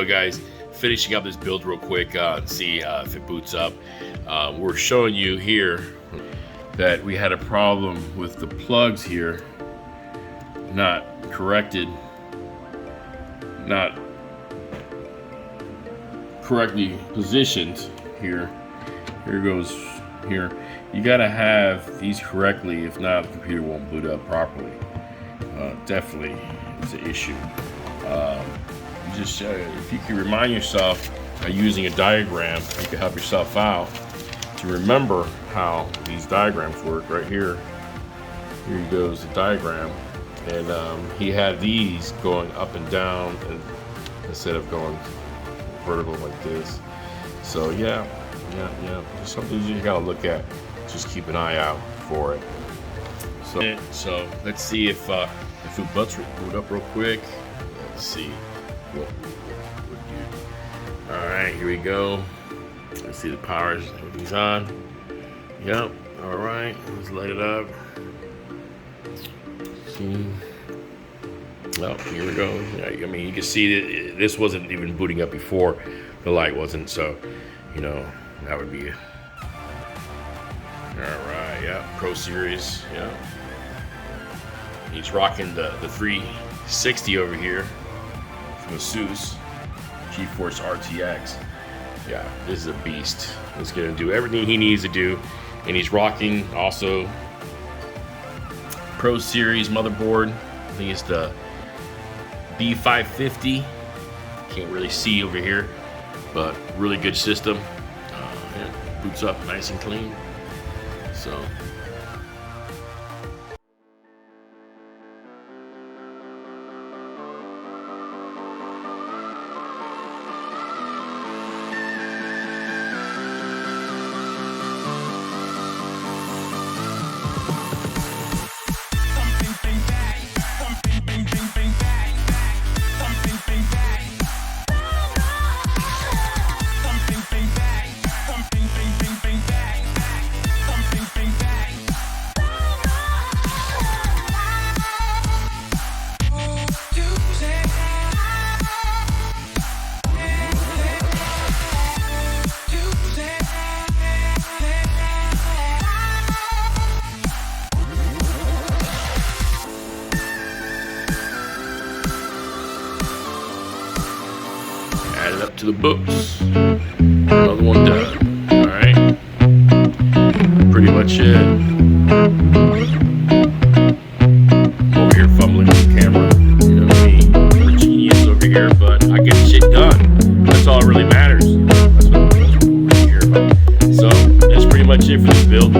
guys, finishing up this build real quick and see if it boots up. We're showing you here that we had a problem with the plugs here not correctly positioned here. Here goes here. You gotta have these correctly, if not the computer won't boot up properly. Definitely is an issue. Just if you can remind yourself by using a diagram, you can help yourself out to remember how these diagrams work. Right here, here goes the diagram, and he had these going up and down and instead of going vertical like this. So yeah, there's something you gotta look at. Just keep an eye out for it. So let's see if it boots up real quick. Let's see what do. All right, here we go. Let's see the powers. Everything's on. Yep. All right. Let's light it up. See. Well, here we go. I mean, you can see that this wasn't even booting up before the light wasn't. So, you know, that would be. All right. Yeah. Pro Series. Yeah. He's rocking the 360 over here from ASUS GeForce RTX. Yeah, this is a beast. It's gonna do everything he needs to do, and he's rocking also Pro Series motherboard. I think it's the B550. Can't really see over here, but really good system. Yeah, boots up nice and clean. So. Add it up to the books. Another one done. All right. Pretty much it. Over here fumbling with the camera. You know me. I'm a genius over here, but I get shit done. That's all that really matters. That's what we care about. So that's pretty much it for this build.